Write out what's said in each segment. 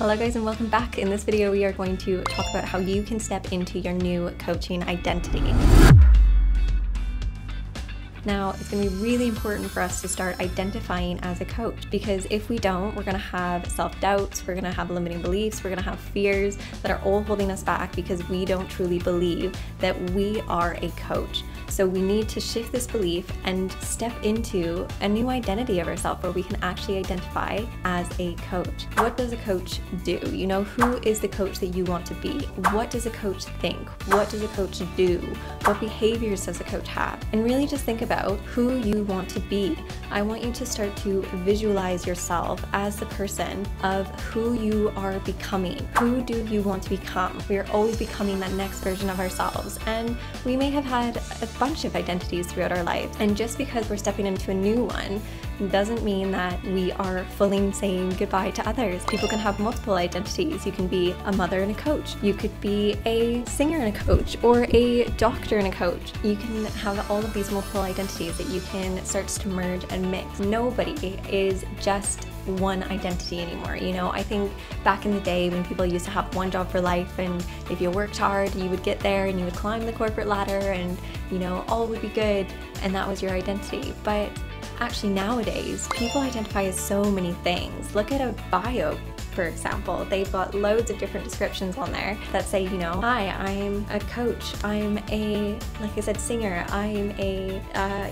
Hello guys and welcome back. In this video we are going to talk about how you can step into your new coaching identity. Now, it's going to be really important for us to start identifying as a coach, because if we don't, we're going to have self-doubts, we're going to have limiting beliefs, we're going to have fears that are all holding us back because we don't truly believe that we are a coach. So we need to shift this belief and step into a new identity of ourselves where we can actually identify as a coach. What does a coach do? You know, who is the coach that you want to be? What does a coach think? What does a coach do? What behaviors does a coach have? And really just think about who you want to be. I want you to start to visualize yourself as the person of who you are becoming. Who do you want to become? We are always becoming that next version of ourselves, and we may have had a bunch of identities throughout our lives, and just because we're stepping into a new one doesn't mean that we are fully saying goodbye to others. People can have multiple identities. You can be a mother and a coach. You could be a singer and a coach, or a doctor and a coach. You can have all of these multiple identities that you can start to merge and mix. Nobody is just one identity anymore. You know, I think back in the day when people used to have one job for life, and if you worked hard, you would get there and you would climb the corporate ladder and, you know, all would be good, and that was your identity. But actually nowadays, people identify as so many things. Look at a bio, for example. They've got loads of different descriptions on there that say, you know, hi, I'm a coach, I'm a, like I said, singer, I'm a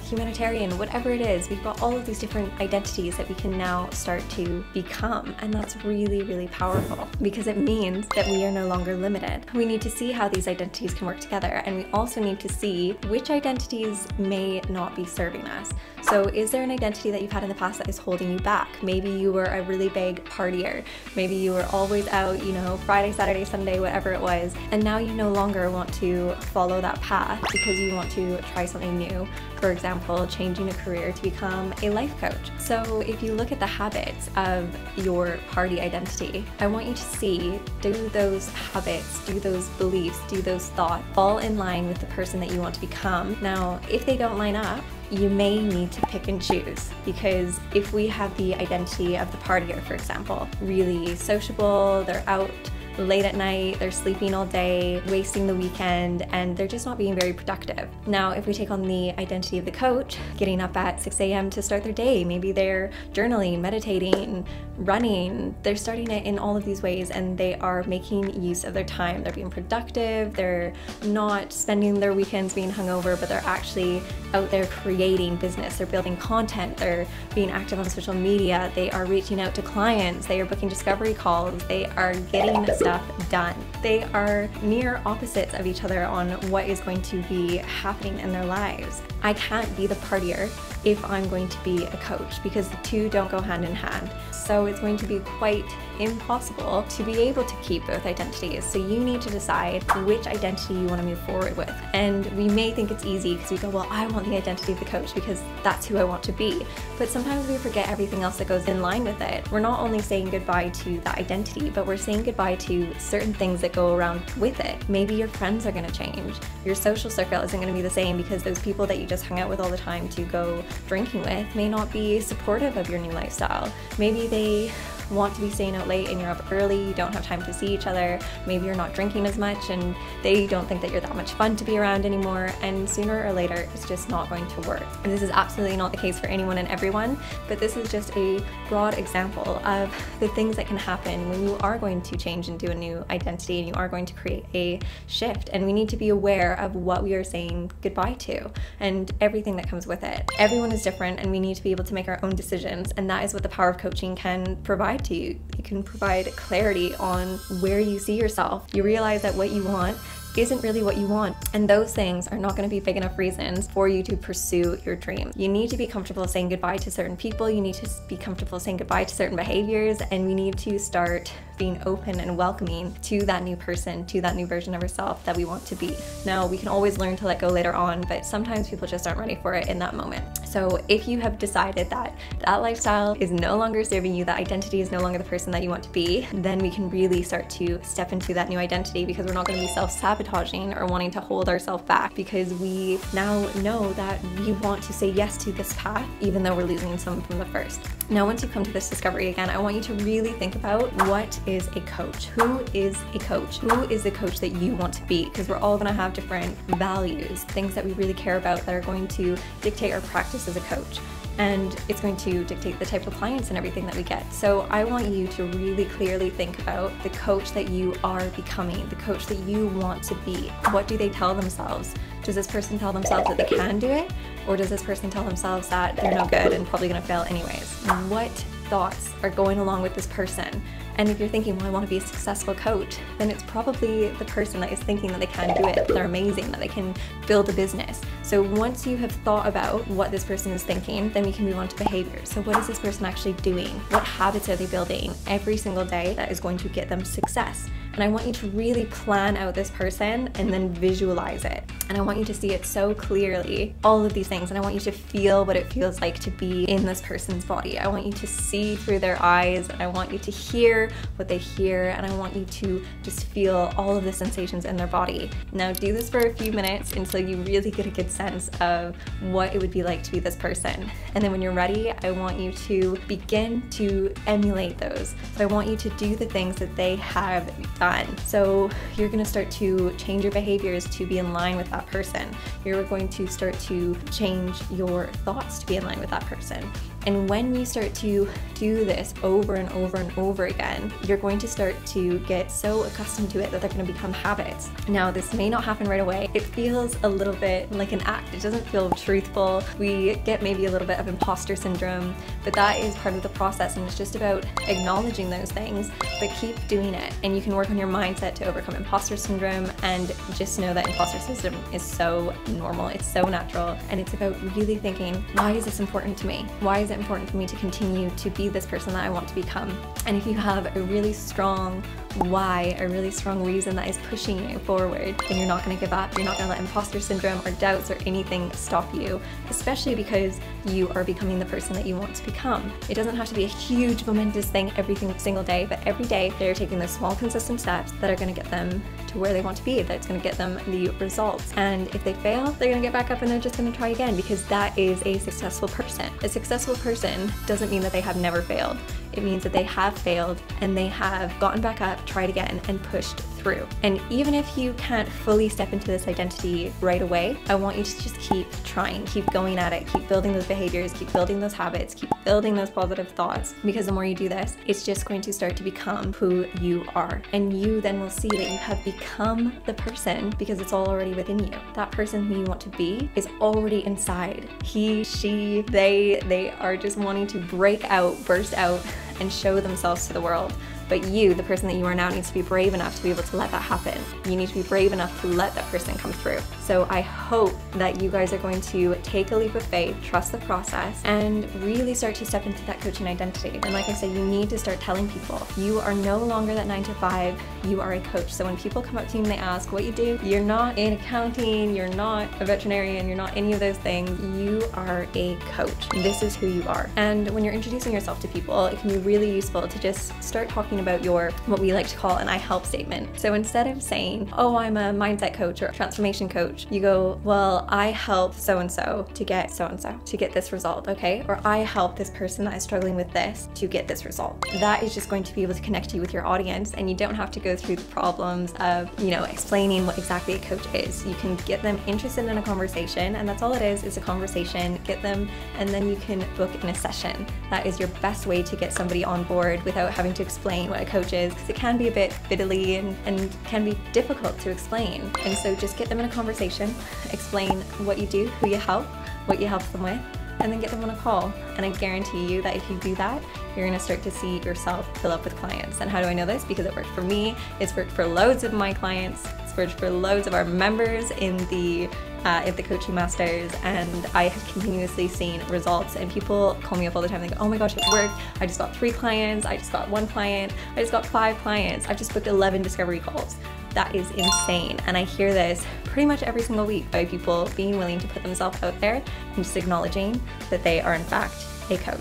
humanitarian, whatever it is. We've got all of these different identities that we can now start to become, and that's really, really powerful because it means that we are no longer limited. We need to see how these identities can work together, and we also need to see which identities may not be serving us. So is there an identity that you've had in the past that is holding you back? Maybe you were a really big partier. Maybe you were always out, you know, Friday, Saturday, Sunday, whatever it was, and now you no longer want to follow that path because you want to try something new. For example, changing a career to become a life coach. So if you look at the habits of your party identity, I want you to see, do those habits, do those beliefs, do those thoughts fall in line with the person that you want to become? Now, if they don't line up, you may need to pick and choose, because if we have the identity of the partier, for example, really sociable, they're out late at night, they're sleeping all day, wasting the weekend, and they're just not being very productive. Now, if we take on the identity of the coach, getting up at 6 a.m. to start their day, maybe they're journaling, meditating, running, they're starting it in all of these ways, and they are making use of their time. They're being productive, they're not spending their weekends being hungover, but they're actually out there creating business, they're building content, they're being active on social media, they are reaching out to clients, they are booking discovery calls, they are getting stuff done. They are near opposites of each other on what is going to be happening in their lives. I can't be the partier if I'm going to be a coach, because the two don't go hand in hand. So it's going to be quite impossible to be able to keep both identities. So you need to decide which identity you want to move forward with. And we may think it's easy because we go, well, I want the identity of the coach because that's who I want to be. But sometimes we forget everything else that goes in line with it. We're not only saying goodbye to that identity, but we're saying goodbye to certain things that go around with it. Maybe your friends are going to change. Your social circle isn't going to be the same because those people that you just hung out with all the time to go drinking with may not be supportive of your new lifestyle. Maybe they want to be staying out late and you're up early, you don't have time to see each other, maybe you're not drinking as much and they don't think that you're that much fun to be around anymore, and sooner or later it's just not going to work. And this is absolutely not the case for anyone and everyone, but this is just a broad example of the things that can happen when you are going to change and do a new identity and you are going to create a shift, and we need to be aware of what we are saying goodbye to and everything that comes with it. Everyone is different and we need to be able to make our own decisions, and that is what the power of coaching can provide to you. It can provide clarity on where you see yourself. You realize that what you want isn't really what you want, and those things are not going to be big enough reasons for you to pursue your dream. You need to be comfortable saying goodbye to certain people, you need to be comfortable saying goodbye to certain behaviors, and we need to start being open and welcoming to that new person, to that new version of ourselves that we want to be. Now, we can always learn to let go later on, but sometimes people just aren't ready for it in that moment. So if you have decided that that lifestyle is no longer serving you, that identity is no longer the person that you want to be, then we can really start to step into that new identity, because we're not going to be self-sabotaging or wanting to hold ourselves back, because we now know that we want to say yes to this path, even though we're losing some from the first. Now, once you come to this discovery again, I want you to really think about what is a coach? Who is a coach? Who is the coach that you want to be? Because we're all going to have different values, things that we really care about that are going to dictate our practice as a coach. And it's going to dictate the type of clients and everything that we get. So I want you to really clearly think about the coach that you are becoming, the coach that you want to be. What do they tell themselves? Does this person tell themselves that they can do it? Or does this person tell themselves that they're no good and probably gonna fail anyways? What thoughts are going along with this person? And if you're thinking, well, I want to be a successful coach, then it's probably the person that is thinking that they can do it, that they're amazing, that they can build a business. So once you have thought about what this person is thinking, then we can move on to behaviors. So what is this person actually doing? What habits are they building every single day that is going to get them success? And I want you to really plan out this person and then visualize it. And I want you to see it so clearly, all of these things. And I want you to feel what it feels like to be in this person's body. I want you to see through their eyes, and I want you to hear what they hear, and I want you to just feel all of the sensations in their body. Now do this for a few minutes until you really get a good sense of what it would be like to be this person. And then when you're ready, I want you to begin to emulate those. So I want you to do the things that they have done. So you're going to start to change your behaviors to be in line with that person. You're going to start to change your thoughts to be in line with that person. And when you start to do this over and over and over again, you're going to start to get so accustomed to it that they're going to become habits. Now, this may not happen right away. It feels a little bit like an act. It doesn't feel truthful. We get maybe a little bit of imposter syndrome, but that is part of the process, and it's just about acknowledging those things, but keep doing it. And you can work on your mindset to overcome imposter syndrome, and just know that imposter syndrome is so normal, it's so natural, and it's about really thinking, why is this important to me? Why is it important for me to continue to be this person that I want to become? And if you have a really strong why, a really strong reason that is pushing you forward, then you're not going to give up. You're not going to let imposter syndrome or doubts or anything stop you, especially because you are becoming the person that you want to become. It doesn't have to be a huge momentous thing every single day, but every day they're taking those small consistent steps that are going to get them to where they want to be, that's going to get them the results. And if they fail, they're going to get back up and they're just going to try again, because that is a successful person. A successful person doesn't mean that they have never failed. It means that they have failed and they have gotten back up, tried again, and pushed through. And even if you can't fully step into this identity right away, I want you to just keep trying, keep going at it, keep building those behaviors, keep building those habits, keep building those positive thoughts, because the more you do this, it's just going to start to become who you are. And you then will see that you have become the person because it's all already within you. That person who you want to be is already inside. He, she, they are just wanting to break out, burst out, and show themselves to the world. But you, the person that you are now, needs to be brave enough to be able to let that happen. You need to be brave enough to let that person come through. So I hope that you guys are going to take a leap of faith, trust the process, and really start to step into that coaching identity. And like I said, you need to start telling people, you are no longer that 9 to 5, you are a coach. So when people come up to you and they ask what you do, you're not in accounting, you're not a veterinarian, you're not any of those things. You are a coach. This is who you are. And when you're introducing yourself to people, it can be really useful to just start talking about your, what we like to call an I help statement. So instead of saying, oh, I'm a mindset coach or a transformation coach, you go, well, I help so-and-so to get so-and-so, to get this result, okay? Or I help this person that is struggling with this to get this result. That is just going to be able to connect you with your audience, and you don't have to go through the problems of, explaining what exactly a coach is. You can get them interested in a conversation, and that's all it is a conversation. Get them, and then you can book in a session. That is your best way to get somebody on board without having to explain what a coach is, because it can be a bit fiddly and can be difficult to explain. And so just get them in a conversation, explain what you do, who you help, what you help them with, and then get them on a call. And I guarantee you that if you do that, you're gonna start to see yourself fill up with clients. And how do I know this? Because it worked for me, it's worked for loads of my clients, it's worked for loads of our members in the coaching masters, and I have continuously seen results. And people call me up all the time, they go, oh my gosh, it worked. I just got 3 clients, I just got 1 client, I just got 5 clients, I've just booked 11 discovery calls. That is insane. And I hear this pretty much every single week by people being willing to put themselves out there and just acknowledging that they are in fact a coach.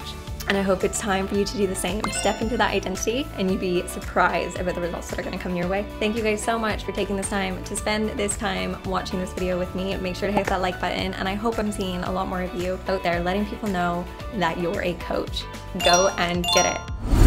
And I hope it's time for you to do the same. Step into that identity and you'd be surprised about the results that are going to come your way. Thank you guys so much for taking this time to spend this time watching this video with me. Make sure to hit that like button, and I hope I'm seeing a lot more of you out there letting people know that you're a coach. Go and get it.